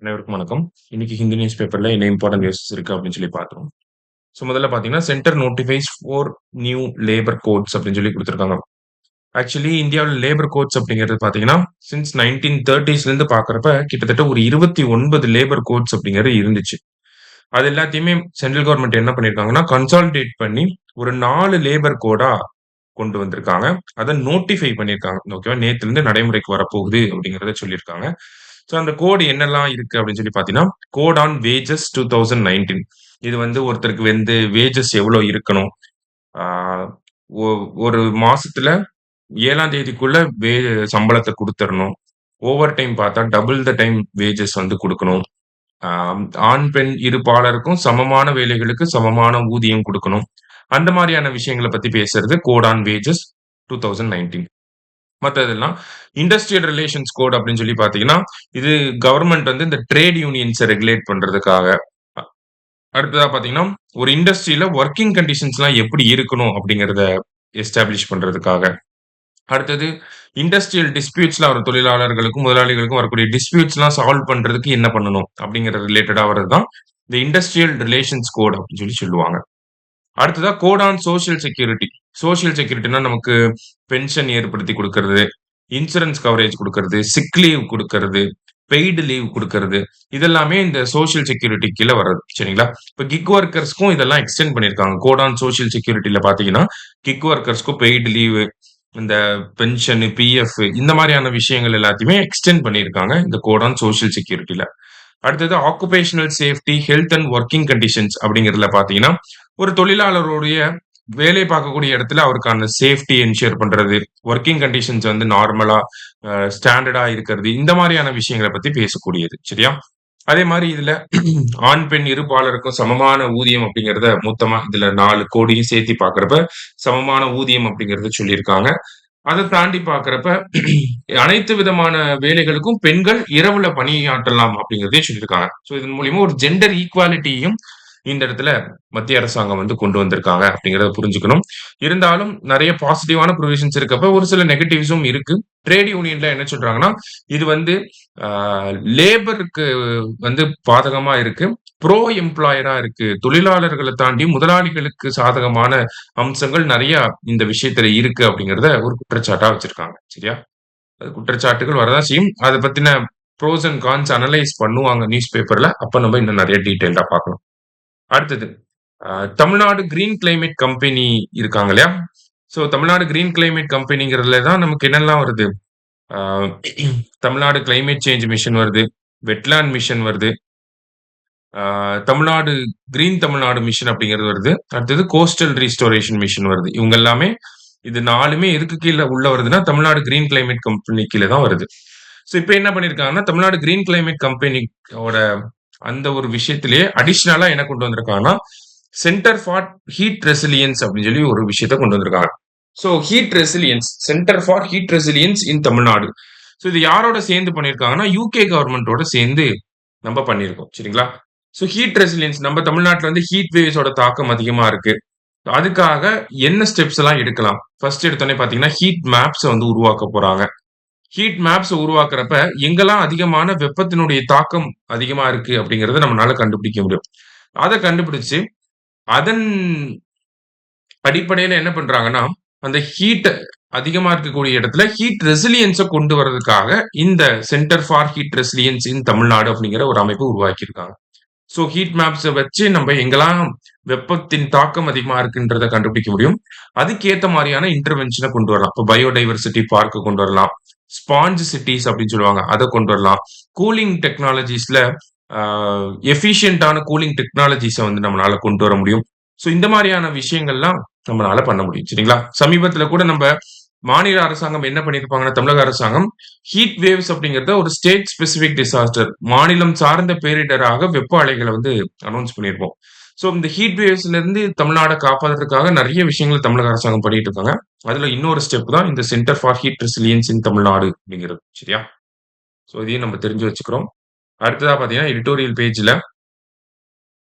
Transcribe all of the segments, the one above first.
அனைவருக்கும் வணக்கம். இன்னைக்கு ஹிந்து நியூஸ் பேப்பர்ல என்ன இம்பார்ட்டன்ட் நியூஸ் இருக்கு அப்படின்னு சொல்லி பார்த்தோம். ஸோ முதல்ல பார்த்தீங்கன்னா, centre notifies 4 new labour codes அப்படின்னு சொல்லி குடுத்துருக்காங்க. ஆக்சுவலி இந்தியாவுல லேபர் கோட்ஸ் அப்படிங்கிறது பார்த்தீங்கன்னா, சின்ஸ் 1930ஸ்லேருந்து பார்க்குறப்ப கிட்டத்தட்ட ஒரு 29 லேபர் கோட்ஸ் அப்படிங்கிறது இருந்துச்சு. அது எல்லாத்தையுமே சென்ட்ரல் கவர்ன்மெண்ட் என்ன பண்ணியிருக்காங்கன்னா, கன்சாலிடேட் பண்ணி ஒரு 4 லேபர் கோடா கொண்டு வந்திருக்காங்க. அத நோட்டிஃபை பண்ணியிருக்காங்க. ஓகேவா? நேத்துலருந்து நடைமுறைக்கு வரப்போகுது அப்படிங்கிறத சொல்லியிருக்காங்க. ஸோ அந்த கோடு என்னெல்லாம் இருக்கு அப்படின்னு சொல்லி பார்த்தீங்கன்னா, கோட் ஆன் வேஜஸ் 2019. இது வந்து ஒருத்தருக்கு வந்து வேஜஸ் எவ்வளோ இருக்கணும்? ஆ ஒ ஒரு மாசத்துல 7ஆம் தேதிக்குள்ள சம்பளத்த குடுத்துறணும். ஓவர் டைம் பார்த்தா டபுள் த டைம் வேஜஸ் வந்து குடுக்கணும். ஆ ஆண், பெண் இரு பாலருக்கும் சமமான வேலைகளுக்கு சமமான ஊதியம் குடுக்கணும். அந்த மாரியான விஷயங்கள பத்தி பேசுறது கோட் ஆன் வேஜஸ் 2019. மத்ததெல்லாம் இண்டஸ்ட்ரியல் ரிலேஷன்ஸ் கோட் அப்படின்னு சொல்லி பார்த்தீங்கன்னா, இது கவர்ன்மெண்ட் வந்து இந்த ட்ரேட் யூனியன்ஸ ரெகுலேட் பண்றதுக்காக. அ அடுத்ததா பார்த்தீங்கன்னா, ஒரு இண்டஸ்ட்ரியில வொர்க்கிங் கண்டிஷன்ஸ்லாம் எப்படி இருக்கணும் அப்படிங்கிறத எஸ்டாப்ளிஷ் பண்றதுக்காக. அடுத்தது இண்டஸ்ட்ரியல் டிஸ்பியூட்ஸ்ல வர தொழிலாளர்களுக்கும், முதலாளிகளுக்கும் வரக்கூடிய டிஸ்பியூட்ஸ்லாம் சால்வ் பண்றதுக்கு என்ன பண்ணணும் அப்படிங்கிற ரிலேட்டடா வர்றது தான் இந்த இண்டஸ்ட்ரியல் ரிலேஷன்ஸ் கோட் அப்படின்னு சொல்லி சொல்லுவாங்க. அடுத்ததா கோட் ஆன் சோசியல் செக்யூரிட்டி. சோசியல் செக்யூரிட்டினா நமக்கு பென்ஷன் ஏற்படுத்தி குடுக்கறது, இன்சூரன்ஸ் கவரேஜ் குடுக்கறது, சிக் லீவ் குடுக்கறது, பெய்டு லீவ் குடுக்கறது. இதெல்லாமே இந்த சோசியல் செக்யூரிட்டி கீழ வர்றது. சரிங்களா? இப்ப கிக் வொர்க்கர்ஸ்க்கும் இதெல்லாம் எக்ஸ்டெண்ட் பண்ணியிருக்காங்க. கோட் ஆன் சோசியல் செக்யூரிட்டில பார்த்தீங்கன்னா, கிக் வொர்க்கர்ஸ்க்கும் பெய்டு லீவ், இந்த பென்ஷன், பிஎஃப் இந்த மாரியான விஷயங்கள் எல்லாத்தையுமே எக்ஸ்டெண்ட் பண்ணியிருக்காங்க. இந்த கோட் ஆன் சோசியல் செக்யூரிட்டில. அடுத்தது occupational safety, health and working conditions அப்படிங்கிறதுல பார்த்தீங்கன்னா, ஒரு தொழிலாளருடைய வேலை பார்க்கக்கூடிய இடத்துல அவருக்கான சேஃப்டி என்ஷூர் பண்றது, வொர்க்கிங் கண்டிஷன்ஸ் வந்து நார்மலா ஸ்டாண்டர்டா இருக்கிறது. இந்த மாரியான விஷயங்கள பத்தி பேசக்கூடியது. சரியா? அதே மாரி இதுல ஆண், பெண் இரு பாலருக்கும் சமமான ஊதியம் அப்படிங்கிறத மொத்தமா இதுல 4 கோடியும் சேர்த்து பார்க்கிறப்ப, சமமான ஊதியம் அப்படிங்கிறத சொல்லியிருக்காங்க. அத தாண்டி பார்க்கிறப்ப, அனைத்து விதமான வேலைகளுக்கும் பெண்கள் இரவுல பணியாற்றலாம் அப்படிங்கிறதையும் சொல்லியிருக்காங்க. ஸோ இதன் மூலியமா ஒரு ஜெண்டர் ஈக்வாலிட்டியும் இந்த இடத்துல மத்திய அரசாங்கம் வந்து கொண்டு வந்திருக்காங்க அப்படிங்கிறத புரிஞ்சுக்கணும். இருந்தாலும் நெறைய பாசிட்டிவான புரோவிஷன்ஸ் இருக்கப்ப, ஒரு சில நெகட்டிவ்ஸும் இருக்கு. ட்ரேட் யூனியன்ல என்ன சொல்றாங்கன்னா, இது வந்து ஆ லேபருக்கு வந்து பாதகமா இருக்கு. ப்ரோ எம்ப்ளாயரா இருக்கு. தொழிலாளர்கள தாண்டி முதலாளிகளுக்கு சாதகமான அம்சங்கள் நெறைய இந்த விஷயத்துல இருக்கு அப்படிங்கிறத ஒரு குற்றச்சாட்டா வச்சிருக்காங்க. சரியா? அது குற்றச்சாட்டுகள் வரதான் செய்யும். அத பத்தின ப்ரோஸ் அண்ட் கான்ஸ் அனலைஸ் பண்ணுவாங்க நியூஸ் பேப்பர்ல. அப்ப நம்ம இன்னும் நெறைய டீட்டெயில்டா பார்க்கலாம். அடுத்தது, அ தமிழ்நாடு கிரீன் கிளைமேட் கம்பெனி இருக்காங்க இல்லையா? ஸோ தமிழ்நாடு கிரீன் கிளைமேட் கம்பெனிங்கிறதுல தான் நமக்கு என்னெல்லாம் வருது? ஆ தமிழ்நாடு கிளைமேட் சேஞ்ச் மிஷன் வருது. வெட்லாண்ட் மிஷன் வருது. தமிழ்நாடு கிரீன் தமிழ்நாடு மிஷன் அப்படிங்கிறது வருது. அடுத்தது கோஸ்டல் ரீஸ்டோரேஷன் மிஷன் வருது. இவங்க எல்லாமே இது 4மே எதுக்கு கீழ உள்ள வருதுன்னா, தமிழ்நாடு கிரீன் கிளைமேட் கம்பெனி கீழ தான் வருது. ஸோ இப்ப என்ன பண்ணியிருக்காங்கன்னா, தமிழ்நாடு கிரீன் கிளைமேட் கம்பெனியோட அந்த ஒரு விஷயத்திலேயே அடிஷனலா என்ன கொண்டு வந்திருக்காங்கன்னா, சென்டர் ஃபார் ஹீட் ரெசிலியன்ஸ் அப்படின்னு சொல்லி ஒரு விஷயத்த கொண்டு வந்திருக்காங்க. So heat resilience centre for heat resilience in Tamil Nadu. So இது யாரோட சேர்ந்து பண்ணியிருக்காங்கன்னா, யுகே கவர்ன்மென்ட்டோட சேர்ந்து நம்ம பண்ணியிருக்கோம். சரிங்களா? ஸோ ஹீட் ரெசிலியன்ஸ் நம்ம தமிழ்நாட்டுல வந்து ஹீட் வேவ்ஸோட தாக்கம் அதிகமா இருக்கு. அதுக்காக என்ன ஸ்டெப்ஸ் எல்லாம் எடுக்கலாம்? ஃபர்ஸ்ட் எடுத்தோனே பார்த்தீங்கன்னா, ஹீட் மேப்ஸ வந்து உருவாக்க போறாங்க. ஹீட் மேப்ஸ் உருவாக்குறப்ப, எங்கெல்லாம் அதிகமான வெப்பத்தினுடைய தாக்கம் அதிகமா இருக்கு அப்படிங்கிறத நம்மனால கண்டுபிடிக்க முடியும். அத கண்டுபிடிச்சு, அதன் அடிப்படையில என்ன பண்றாங்கன்னா, அந்த ஹீட் அதிகமா இருக்கக்கூடிய இடத்துல ஹீட் ரெசிலியன்ஸ கொண்டு வரதுக்காக, இந்த சென்டர் ஃபார் ஹீட் ரெசிலியன்ஸ் இன் தமிழ்நாடு அப்படிங்கிற ஒரு அமைப்பு உருவாக்கியிருக்காங்க. ஸோ ஹீட் மேப்ஸ வச்சு நம்ம எங்கெல்லாம் வெப்பத்தின் தாக்கம் அதிகமா இருக்குன்றத கண்டுபிடிக்க முடியும். அதுக்கேத்த மாரியான இன்டர்வென்ஷன கொண்டு வரலாம். இப்ப பயோடைவர்சிட்டி பார்க்க கொண்டு வரலாம். ஸ்பாஞ்ச் சிட்டீஸ் அப்படின்னு சொல்லுவாங்க. அத கொண்டு வரலாம். கூலிங் டெக்னாலஜிஸ்ல ஆ எஃபிஷியன்ட்டான கூலிங் டெக்னாலஜிஸ வந்து நம்மளால கொண்டு வர முடியும். ஸோ இந்த மாரியான விஷயங்கள்லாம் நம்மளால பண்ண முடியும். சரிங்களா? சமீபத்தில கூட நம்ப மாநில அரசாங்கம் என்ன பண்ணியிருப்பாங்கன்னா, தமிழக அரசாங்கம் ஹீட் வேவ்ஸ் அப்படிங்கிறத ஒரு ஸ்டேட் ஸ்பெசிபிக் டிசாஸ்டர் மாநிலம் சார்ந்த பேரிடராக வெப்ப அலைகள வந்து அனவுன்ஸ் பண்ணியிருப்போம். ஸோ இந்த ஹீட் வேவ்ஸ்ல இருந்து தமிழ்நாட காப்பாத்துறதுக்காக நெறைய விஷயங்கள் தமிழக அரசாங்கம் பண்ணிட்டு இருக்காங்க. அதுல இன்னொரு ஸ்டெப் தான் இந்த சென்டர் ஃபார் ஹீட் ரெசிலியன்ஸ் இன் தமிழ்நாடு அப்படிங்கிறது. சரியா? ஸோ இதையும் நம்ம தெரிஞ்சு வச்சுக்கிறோம். அடுத்ததா பார்த்தீங்கன்னா, எடிட்டோரியல் பேஜ்ல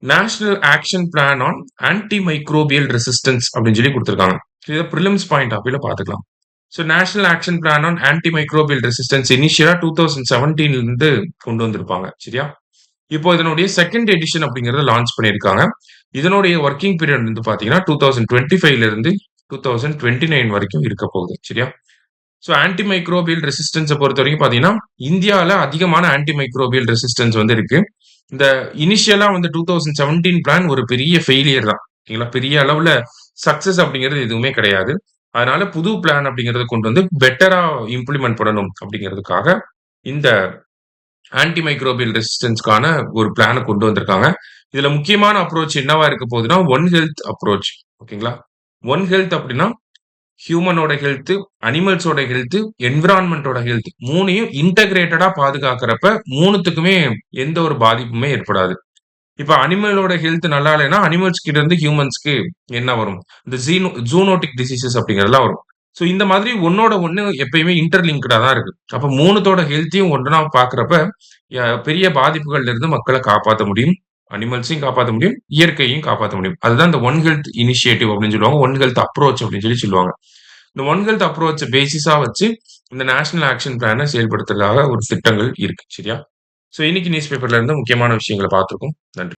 national action plan on anti microbial resistance அப்படின்னு சொல்லி குடுத்திருக்காங்க. இத பிரிலிம்ஸ் பாயிண்ட் ஆஃப் வியூல பார்த்துக்கலாம். So national action plan on anti microbial resistance இனிஷியலா 2017ல இருந்து கொண்டு வந்திருப்பாங்க. சரியா? இப்போ இதனுடைய செகண்ட் எடிஷன் அப்படிங்கிறத லான்ச் பண்ணியிருக்காங்க. இதனுடைய வொர்க்கிங் பீரியட் வந்து பார்த்தீங்கன்னா, 2025ல இருந்து 2029 வரைக்கும் இருக்க போகுது. சரியா? ஸோ ஆன்டி மைக்ரோபியல் ரெசிஸ்டன்ஸ பொறுத்தவரைக்கும் பார்த்தீங்கன்னா, இந்தியால அதிகமான ஆன்டி மைக்ரோபியல் ரெசிஸ்டன்ஸ் வந்து இருக்கு. இந்த இனிஷியலா வந்து 2017 பிளான் ஒரு பெரிய ஃபெயிலியர் தான். ஓகேங்களா? பெரிய அளவுல சக்சஸ் அப்படிங்கிறது எதுவுமே கிடையாது. அதனால புது பிளான் அப்படிங்கிறத கொண்டு வந்து பெட்டரா இம்ப்ளிமெண்ட் பண்ணணும் அப்படிங்கிறதுக்காக, இந்த ஆன்டி மைக்ரோபியல் ரெசிஸ்டன்ஸ்க்கான ஒரு பிளான கொண்டு வந்திருக்காங்க. இதுல முக்கியமான அப்ரோச் என்னவா இருக்க போகுதுன்னா, ஒன் ஹெல்த் அப்ரோச். ஓகேங்களா? ஒன் ஹெல்த் அப்படின்னா, ஹியூமனோட ஹெல்த், அனிமல்ஸோட ஹெல்த், என்விரான்மென்ட்டோட ஹெல்த் 3யும் இன்டகிரேட்டடா பாதுகாக்கிறப்ப 3த்துக்குமே எந்த ஒரு பாதிப்புமே ஏற்படாது. இப்ப அனிமலோட ஹெல்த் நல்லா இல்லைன்னா, அனிமல்ஸ் கிட்ட இருந்து ஹியூமன்ஸ்க்கு என்ன வரும்? இந்த ஜூனோடிக் டிசீசஸ் அப்படிங்கிறதெல்லாம் வரும். ஸோ இந்த மாதிரி ஒண்ணோட ஒண்ணு எப்பயுமே இன்டர்லிங்க்டா தான் இருக்கு. அப்ப 3தோட ஹெல்த்தையும் ஒன்றா பார்க்கிறப்ப, பெரிய பாதிப்புகள்ல இருந்து மக்கள காப்பாத்த முடியும். அனிமல்ஸையும் காப்பாத்த முடியும். இயற்கையையும் காப்பாத்த முடியும். அதுதான் இந்த ஒன் ஹெல்த் இனிஷியேட்டிவ் அப்படின்னு சொல்லுவாங்க. ஒன் ஹெல்த் அப்ரோச் அப்படின்னு சொல்லுவாங்க. இந்த ஒன் ஹெல்த் அப்ரோச்ச பேசிஸா வச்சு, இந்த நேஷனல் ஆக்ஷன் பிளான செயல்படுத்துறதுக்காக ஒரு திட்டங்கள் இருக்கு. சரியா? ஸோ இன்னைக்கு நியூஸ் பேப்பர்ல இருந்து முக்கியமான விஷயங்கள பார்த்திருக்கோம். நன்றி.